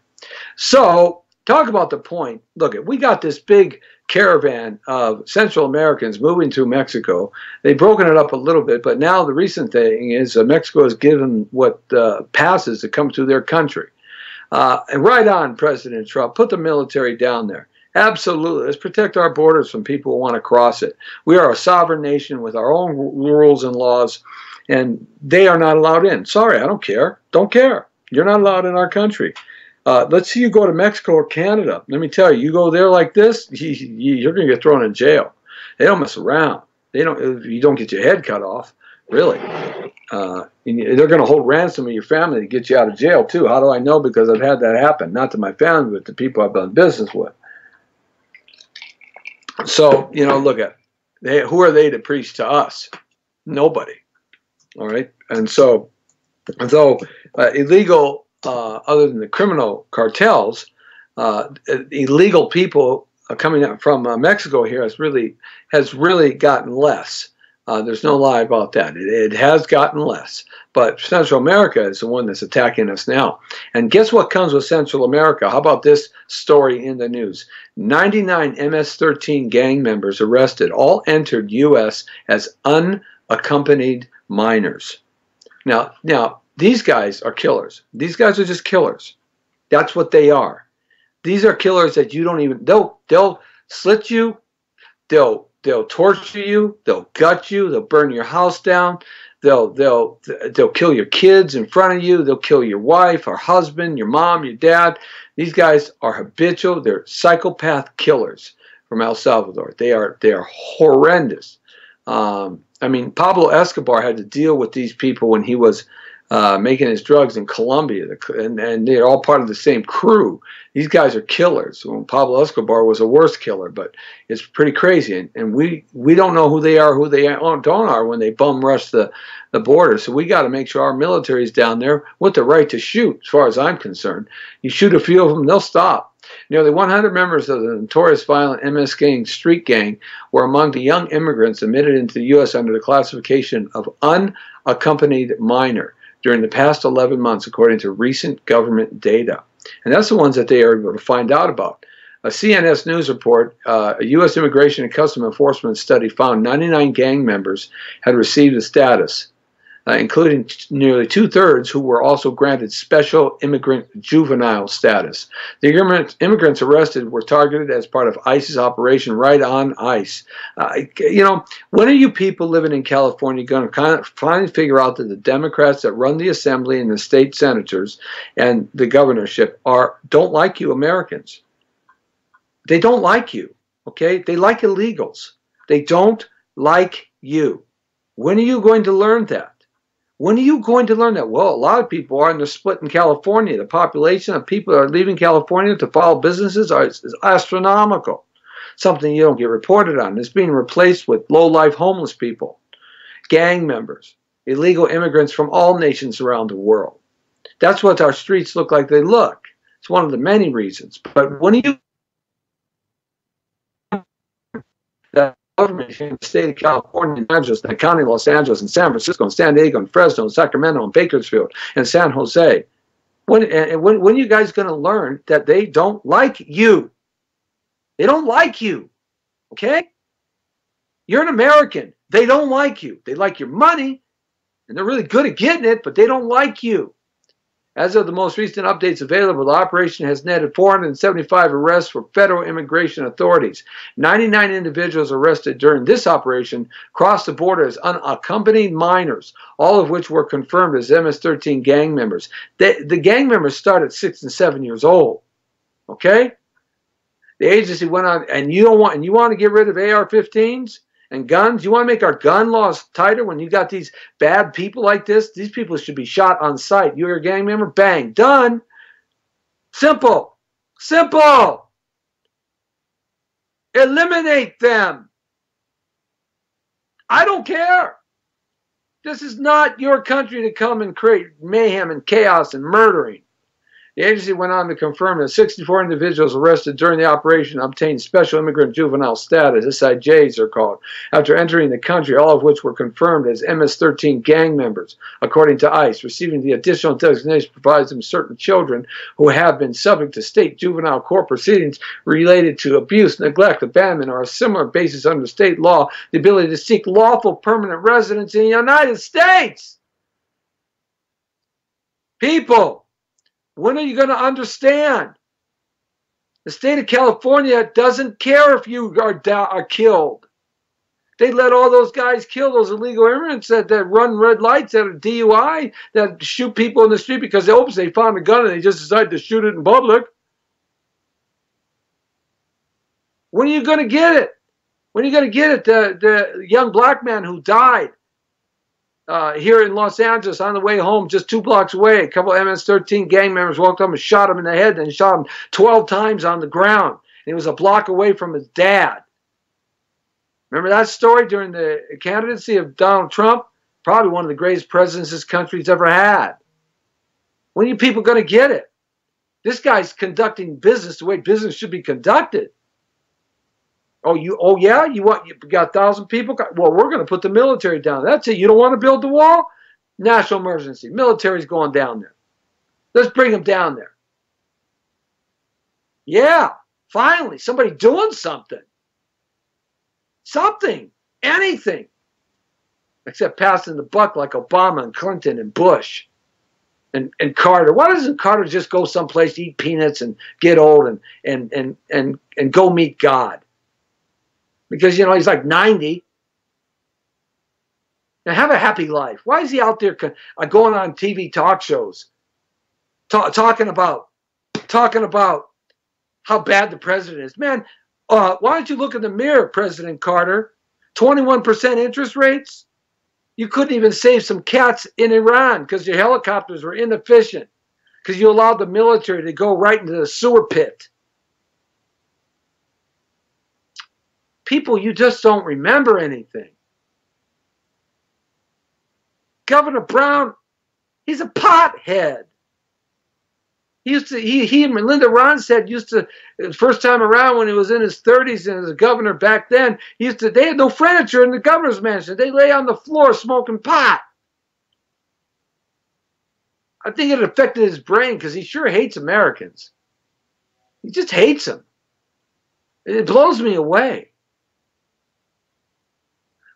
So, talk about the point. Look, we got this big caravan of Central Americans moving through Mexico. They've broken it up a little bit, but now the recent thing is Mexico has given what passes to come through their country. And right on, President Trump, put the military down there. Absolutely. Let's protect our borders from people who want to cross it. We are a sovereign nation with our own rules and laws, and they are not allowed in. Sorry, I don't care. Don't care. You're not allowed in our country. Let's see you go to Mexico or Canada. Let me tell you, you go there like this, you're going to get thrown in jail. They don't mess around. You don't get your head cut off, really. They're going to hold ransom of your family to get you out of jail, too. How do I know? Because I've had that happen. Not to my family, but to people I've done business with. So, look at who are they to preach to us? Nobody. All right? And so, illegal, other than the criminal cartels, illegal people coming out from Mexico here has really gotten less. There's no lie about that. It has gotten less. But Central America is the one that's attacking us now. And guess what comes with Central America? How about this story in the news? 99 MS-13 gang members arrested, all entered U.S. as unaccompanied minors. Now, these guys are killers. These guys are just killers. That's what they are. These are killers that you don't even, they'll slit you, they'll torture you, they'll gut you, they'll burn your house down, they'll kill your kids in front of you, they'll kill your wife or husband, your mom, your dad. These guys are habitual, they're psychopath killers from El Salvador. They are horrendous. I mean, Pablo Escobar had to deal with these people when he was making his drugs in Colombia, and they're all part of the same crew. These guys are killers. Well, Pablo Escobar was a worse killer, but it's pretty crazy. And we don't know who they are, who they don't are when they bum rush the border. So we got to make sure our military is down there with the right to shoot, as far as I'm concerned. You shoot a few of them, they'll stop. Nearly 100 members of the notorious violent MS gang street gang were among the young immigrants admitted into the U.S. under the classification of unaccompanied minor during the past 11 months, according to recent government data. And that's the ones that they are able to find out about. A CNS News report, a U.S. Immigration and Customs Enforcement study found 99 gang members had received the status, including nearly 2/3 who were also granted special immigrant juvenile status. The immigrants arrested were targeted as part of ICE's operation Right on ICE. You know, when are you people living in California going to finally figure out that the Democrats that run the assembly and the state senators and the governorship don't like you Americans? They don't like you, okay? They like illegals. They don't like you. When are you going to learn that? When are you going to learn that? Well, a lot of people are, and they're split in California. The population of people that are leaving California to follow businesses is astronomical. Something you don't get reported on. It's being replaced with low-life homeless people, gang members, illegal immigrants from all nations around the world. That's what our streets look like they look. It's one of the many reasons. But when you government in the state of California, Los Angeles, the county of Los Angeles, and San Francisco, and San Diego, and Fresno, and Sacramento, and Bakersfield, and San Jose. When are you guys going to learn that they don't like you? They don't like you, okay? You're an American. They don't like you. They like your money, and they're really good at getting it, but they don't like you. As of the most recent updates available, the operation has netted 475 arrests for federal immigration authorities. 99 individuals arrested during this operation crossed the border as unaccompanied minors, all of which were confirmed as MS-13 gang members. The gang members start at 6 and 7 years old. Okay? The agency went on, and you want to get rid of AR-15s? And guns, you want to make our gun laws tighter when you got these bad people like this? These people should be shot on sight. You're a gang member? Bang. Done. Simple. Simple. Eliminate them. I don't care. This is not your country to come and create mayhem and chaos and murdering. The agency went on to confirm that 64 individuals arrested during the operation obtained special immigrant juvenile status, SIJs are called, after entering the country, all of which were confirmed as MS-13 gang members, according to ICE. Receiving the additional designation provides them certain children who have been subject to state juvenile court proceedings related to abuse, neglect, abandonment, or a similar basis under state law, the ability to seek lawful permanent residence in the United States. People, when are you going to understand? The state of California doesn't care if you are killed. They let all those guys kill those illegal immigrants that run red lights, that are DUI, that shoot people in the street because they found a gun and they just decided to shoot it in public. When are you going to get it? When are you going to get it? The young black man who died here in Los Angeles on the way home, just 2 blocks away, a couple of MS-13 gang members walked up and shot him in the head and shot him 12 times on the ground. And he was a block away from his dad. Remember that story during the candidacy of Donald Trump? Probably one of the greatest presidents this country's ever had. When are you people going to get it? This guy's conducting business the way business should be conducted. Oh yeah? You got 1,000 people? Well, we're going to put the military down. That's it. You don't want to build the wall? National emergency. Military's going down there. Let's bring them down there. Yeah, finally, somebody doing something. Something. Anything. Except passing the buck like Obama and Clinton and Bush. and Carter. Why doesn't Carter just go someplace to eat peanuts and get old and go meet God? Because, you know, he's like 90. Now have a happy life. Why is he out there going on TV talk shows talking about how bad the president is? Man, why don't you look in the mirror, President Carter? 21% interest rates? You couldn't even save some cats in Iran because your helicopters were inefficient, because you allowed the military to go right into the sewer pit. People, you just don't remember anything. Governor Brown, he's a pothead. He and Melinda Ronstadt used to, the first time around when he was in his 30s and as a governor back then, they had no furniture in the governor's mansion. They lay on the floor smoking pot. I think it affected his brain because he sure hates Americans. He just hates them. It blows me away.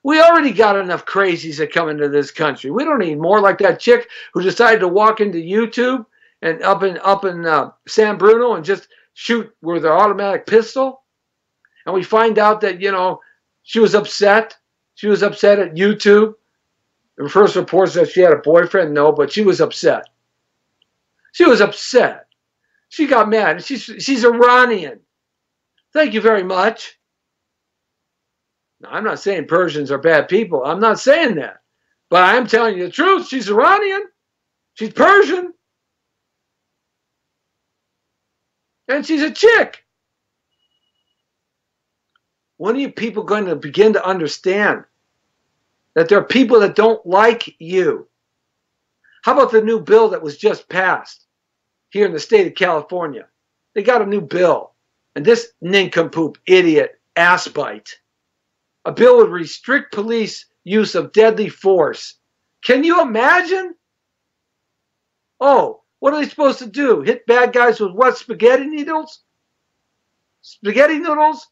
We already got enough crazies that come into this country. We don't need more, like that chick who decided to walk into YouTube and up in San Bruno and just shoot with her automatic pistol. And we find out that, you know, she was upset. She was upset at YouTube. The first reports that she had a boyfriend, no, but she was upset. She was upset. She got mad. She's Iranian. Thank you very much. Now, I'm not saying Persians are bad people. I'm not saying that. But I am telling you the truth. She's Iranian. She's Persian. And she's a chick. When are you people going to begin to understand that there are people that don't like you? How about the new bill that was just passed here in the state of California? They got a new bill. And this nincompoop, idiot, assbite, a bill would restrict police use of deadly force. Can you imagine? Oh, what are they supposed to do? Hit bad guys with what? Spaghetti needles? Spaghetti noodles?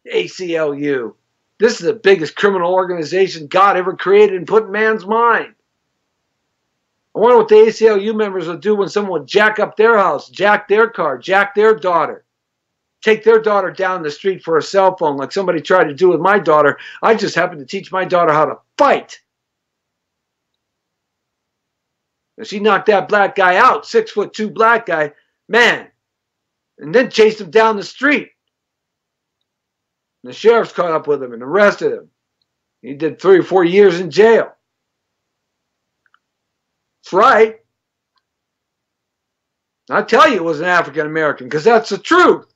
ACLU. This is the biggest criminal organization God ever created and put in man's mind. I wonder what the ACLU members would do when someone would jack up their house, jack their car, jack their daughter, take their daughter down the street for a cell phone like somebody tried to do with my daughter. I just happened to teach my daughter how to fight. And she knocked that black guy out, 6'2" black guy, man, and then chased him down the street. And the sheriff's caught up with him and arrested him. He did 3 or 4 years in jail. That's right. I'll tell you it was an African American because that's the truth.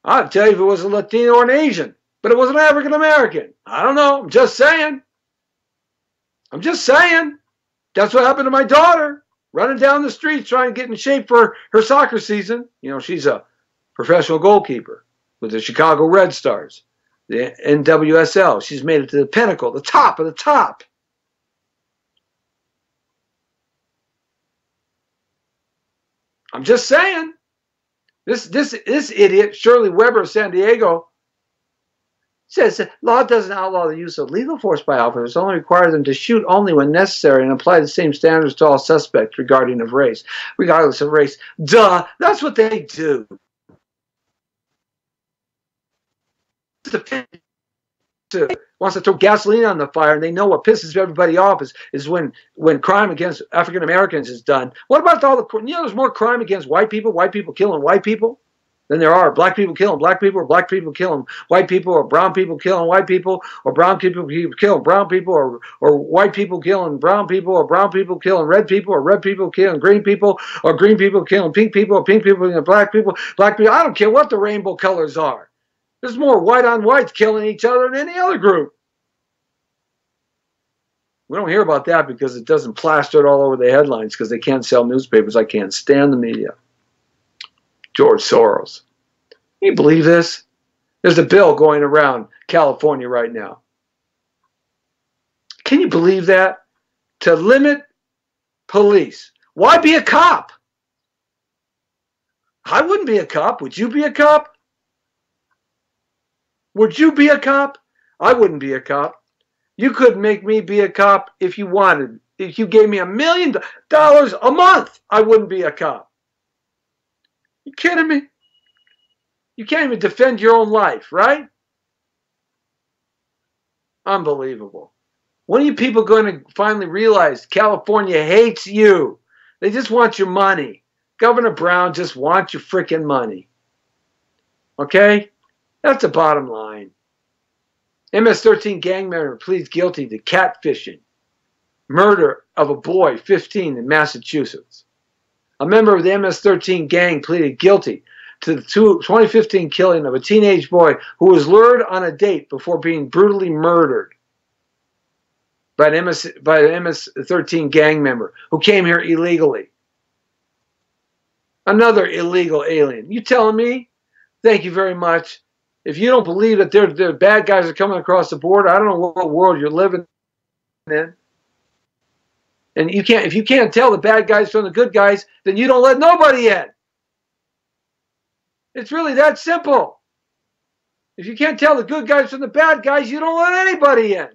I'll tell you if it was a Latino or an Asian, but it was an African American. I don't know. I'm just saying. I'm just saying. That's what happened to my daughter, running down the streets trying to get in shape for her soccer season. You know, she's a professional goalkeeper with the Chicago Red Stars, the NWSL. She's made it to the pinnacle, the top of the top. I'm just saying. This idiot, Shirley Weber of San Diego, says that law doesn't outlaw the use of lethal force by officers. It only requires them to shoot only when necessary and apply the same standards to all suspects regardless of race. Duh, that's what they do. Wants to throw gasoline on the fire, and they know what pisses everybody off is when crime against African Americans is done. What about all the, you know, there's more crime against white people killing white people, than there are black people killing black people, or black people killing white people, or brown people killing white people, or brown people killing brown people, or white people killing brown people, or brown people killing red people, or red people killing green people, or green people killing pink people, or pink people killing black people, black people. I don't care what the rainbow colors are. There's more white on whites killing each other than any other group. We don't hear about that because it doesn't plaster it all over the headlines because they can't sell newspapers. I can't stand the media. George Soros. Can you believe this? There's a bill going around California right now. Can you believe that? To limit police. Why be a cop? I wouldn't be a cop. Would you be a cop? Would you be a cop? I wouldn't be a cop. You couldn't make me be a cop if you wanted if you gave me $1 million a month, I wouldn't be a cop. You kidding me? You can't even defend your own life, right? Unbelievable. When are you people going to finally realize California hates you? They just want your money. Governor Brown just wants your freaking money. Okay? That's the bottom line. MS-13 gang member pleads guilty to catfishing. Murder of a boy, 15, in Massachusetts. A member of the MS-13 gang pleaded guilty to the 2015 killing of a teenage boy who was lured on a date before being brutally murdered by an MS-13 gang member who came here illegally. Another illegal alien. You telling me? Thank you very much. If you don't believe that the bad guys are coming across the border, I don't know what world you're living in. And if you can't tell the bad guys from the good guys, then you don't let nobody in. It's really that simple. If you can't tell the good guys from the bad guys, you don't let anybody in.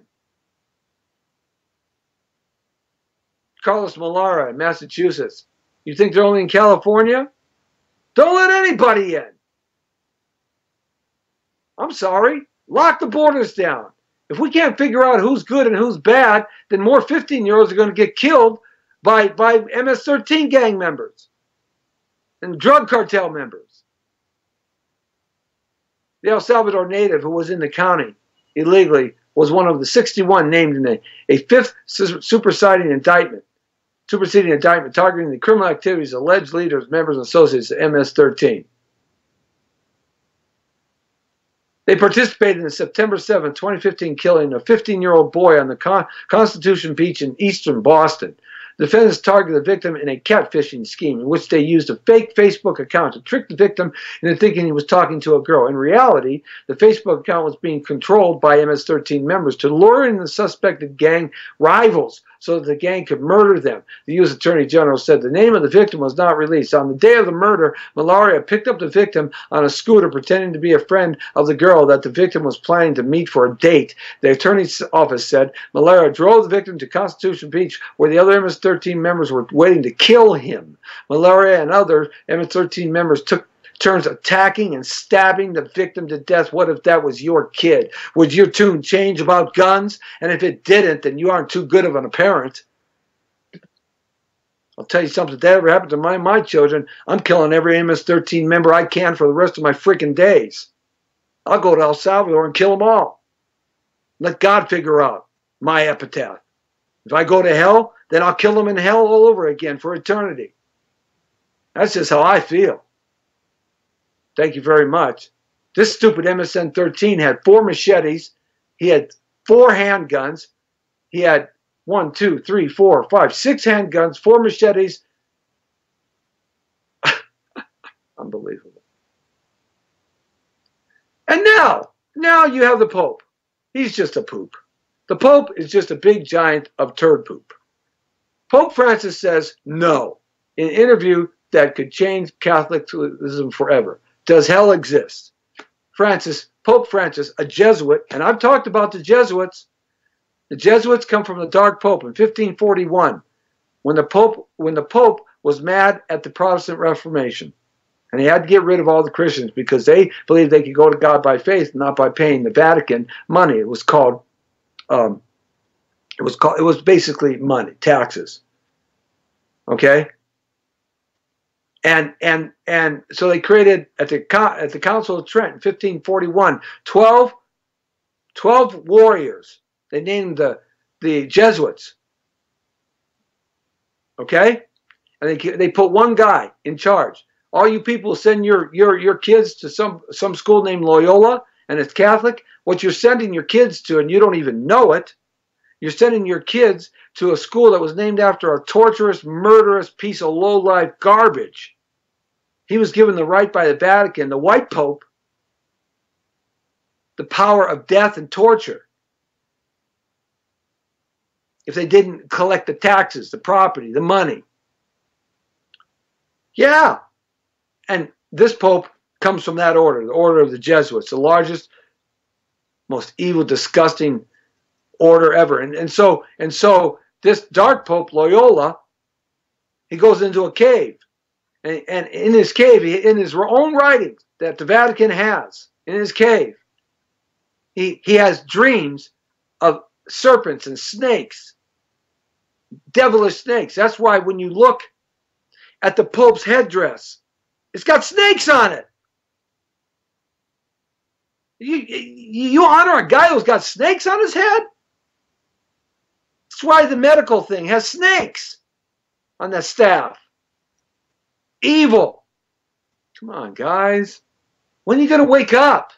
Carlos Mallara in Massachusetts. You think they're only in California? Don't let anybody in. I'm sorry. Lock the borders down. If we can't figure out who's good and who's bad, then more 15-year-olds are going to get killed by MS-13 gang members and drug cartel members. The El Salvador native who was in the county illegally was one of the 61 named in a fifth superseding indictment targeting the criminal activities of alleged leaders, members, and associates of MS-13. They participated in the September 7, 2015 killing of a 15-year-old boy on the Constitution Beach in eastern Boston. The defendants targeted the victim in a catfishing scheme in which they used a fake Facebook account to trick the victim into thinking he was talking to a girl. In reality, the Facebook account was being controlled by MS-13 members to lure in the suspected gang rivals so that the gang could murder them. The U.S. Attorney General said the name of the victim was not released. On the day of the murder, Malaria picked up the victim on a scooter pretending to be a friend of the girl that the victim was planning to meet for a date. The attorney's office said Malaria drove the victim to Constitution Beach where the other MS-13 members were waiting to kill him. Malaria and other MS-13 members took turns attacking and stabbing the victim to death. What if that was your kid? Would your tune change about guns? And if it didn't, then you aren't too good of a parent. I'll tell you something, if that ever happened to my children, I'm killing every MS-13 member I can for the rest of my freaking days. I'll go to El Salvador and kill them all. Let God figure out my epitaph. If I go to hell, then I'll kill them in hell all over again for eternity. That's just how I feel. Thank you very much. This stupid MS-13 had 4 machetes. He had 4 handguns. He had 6 handguns, 4 machetes. Unbelievable. And now you have the Pope. He's just a poop. The Pope is just a big giant of turd poop. Pope Francis says no in an interview that could change Catholicism forever. Does hell exist? Pope Francis, a Jesuit, and I've talked about the Jesuits. The Jesuits come from the Dark Pope in 1541, when the Pope was mad at the Protestant Reformation, and he had to get rid of all the Christians because they believed they could go to God by faith, not by paying the Vatican money. It was basically money, taxes. Okay. And so they created at the Council of Trent in 1541 12 warriors. They named the Jesuits. Okay, and they put one guy in charge. All you people send your kids to some school named Loyola, and it's Catholic. What you're sending your kids to, and you don't even know it, you're sending your kids to a school that was named after a torturous, murderous piece of low-life garbage. He was given the right by the Vatican, the white Pope, the power of death and torture if they didn't collect the taxes, the property, the money. Yeah. And this Pope comes from that order, the order of the Jesuits, the largest, most evil, disgusting order ever. And so this dark Pope Loyola, he goes into a cave. And in his cave, in his own writings that the Vatican has, in his cave, he has dreams of serpents and snakes, devilish snakes. That's why when you look at the Pope's headdress, it's got snakes on it. You honor a guy who's got snakes on his head? That's why the medical thing has snakes on that staff. Evil. Come on, guys. When are you going to wake up?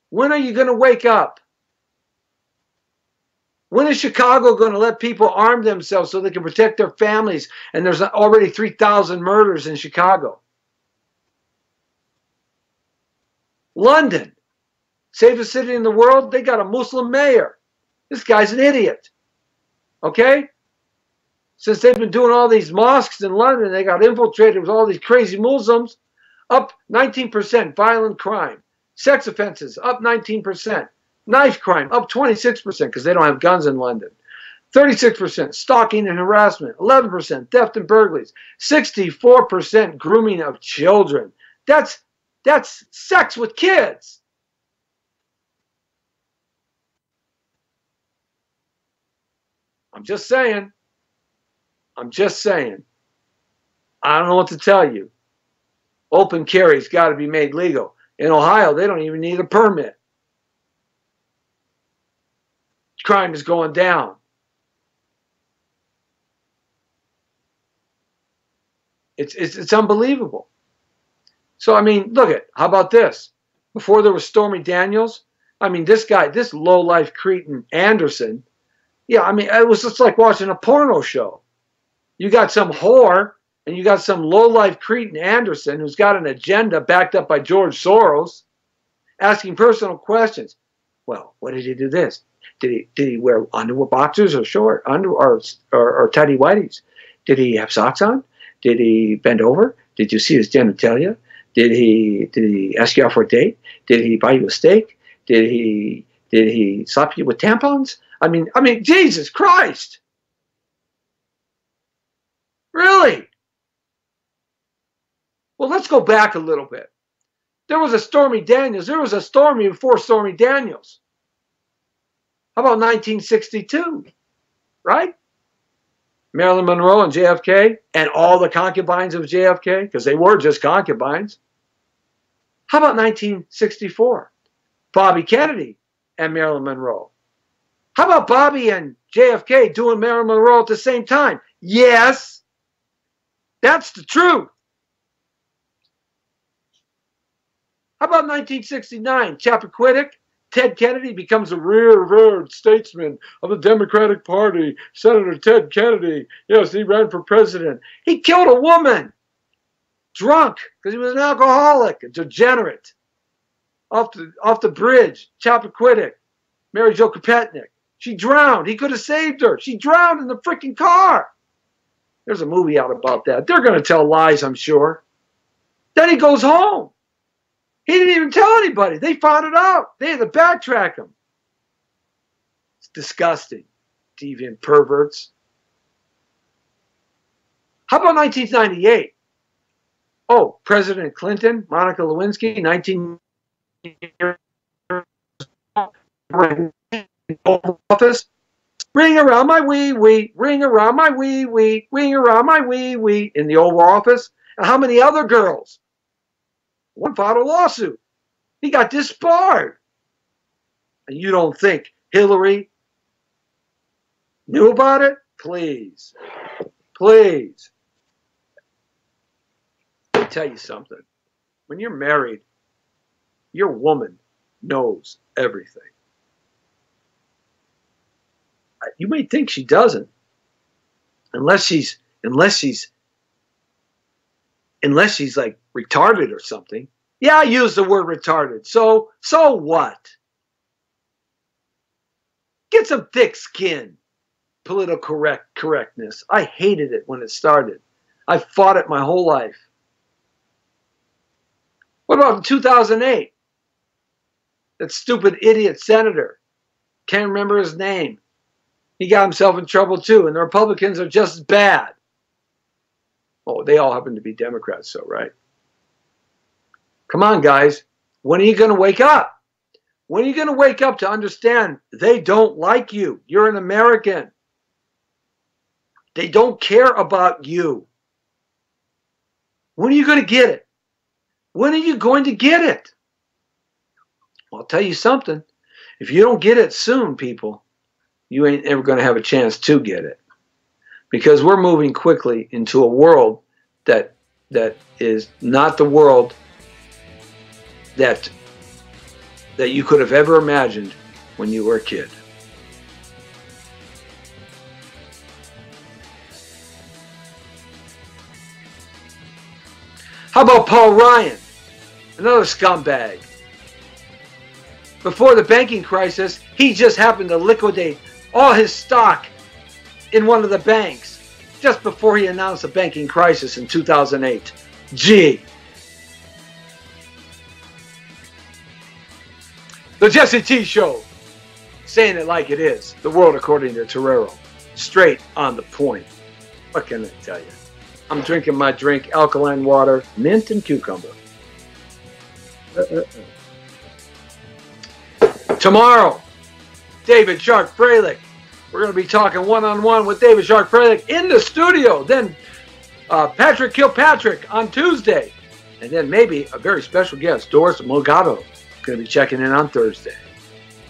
When are you going to wake up? When is Chicago going to let people arm themselves so they can protect their families? And there's already 3,000 murders in Chicago. London, safest city in the world, they got a Muslim mayor. This guy's an idiot. Okay? Since they've been doing all these mosques in London, they got infiltrated with all these crazy Muslims. Up 19% violent crime. Sex offenses up 19%. Knife crime up 26% because they don't have guns in London. 36% stalking and harassment. 11% theft and burglaries. 64% grooming of children. That's sex with kids. I'm just saying. I'm just saying. I don't know what to tell you. Open carry's got to be made legal. In Ohio, they don't even need a permit. Crime is going down. It's unbelievable. So, I mean, look at, how about this? Before there was Stormy Daniels, I mean, this guy, this low-life cretin Anderson, yeah, I mean, it was just like watching a porno show. You got some whore, and you got some low-life cretin Anderson who's got an agenda backed up by George Soros, asking personal questions. Well, what did he do this? Did he wear underwear, boxers, or short underwear, or tidy whities? Did he have socks on? Did he bend over? Did you see his genitalia? Did he ask you out for a date? Did he buy you a steak? Did he slap you with tampons? I mean, Jesus Christ! Really? Well, let's go back a little bit. There was a Stormy Daniels. There was a Stormy before Stormy Daniels. How about 1962? Right? Marilyn Monroe and JFK and all the concubines of JFK, because they were just concubines. How about 1964? Bobby Kennedy and Marilyn Monroe. How about Bobby and JFK doing Marilyn Monroe at the same time? Yes, that's the truth. How about 1969? Chappaquiddick, Ted Kennedy becomes a revered statesman of the Democratic Party. Senator Ted Kennedy, yes, he ran for president. He killed a woman, drunk, because he was an alcoholic, a degenerate, off the bridge. Chappaquiddick, Mary Jo Kopetnick. She drowned. He could have saved her. She drowned in the freaking car. There's a movie out about that. They're going to tell lies, I'm sure. Then he goes home. He didn't even tell anybody. They found it out. They had to backtrack him. It's disgusting. Deviant perverts. How about 1998? Oh, President Clinton, Monica Lewinsky, 19 years office. Ring around my wee-wee, ring around my wee-wee, ring around my wee-wee in the Oval Office. And how many other girls? One filed a lawsuit. He got disbarred. And you don't think Hillary knew about it? Please. Please. Let me tell you something. When you're married, your woman knows everything. You may think she doesn't, unless she's like retarded or something. Yeah, I use the word retarded. So what? Get some thick skin. Political correctness. I hated it when it started. I fought it my whole life. What about in 2008? That stupid idiot senator. Can't remember his name. He got himself in trouble too, and the Republicans are just as bad. Oh, they all happen to be Democrats, so right? Come on, guys. When are you going to wake up? When are you going to wake up to understand they don't like you? You're an American. They don't care about you. When are you going to get it? When are you going to get it? Well, I'll tell you something. If you don't get it soon, people, you ain't ever going to have a chance to get it. Because we're moving quickly into a world that is not the world that you could have ever imagined when you were a kid. How about Paul Ryan, another scumbag? Before the banking crisis, he just happened to liquidate all his stock in one of the banks just before he announced the banking crisis in 2008. Gee. The Jesse T Show, saying it like it is. The world according to Torrero. Straight on the point. What can I tell you? I'm drinking my drink, alkaline water, mint and cucumber. Tomorrow, David Shark Freilich. We're going to be talking one-on-one with David Shark Freilich in the studio. Then Patrick Kilpatrick on Tuesday. And then maybe a very special guest, Doris Mulgado, going to be checking in on Thursday.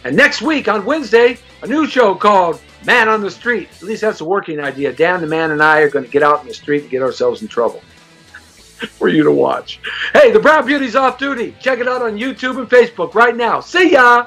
And next week on Wednesday, a new show called Man on the Street. At least that's a working idea. Dan the Man and I are going to get out in the street and get ourselves in trouble for you to watch. Hey, the Brown Beauty's off duty. Check it out on YouTube and Facebook right now. See ya!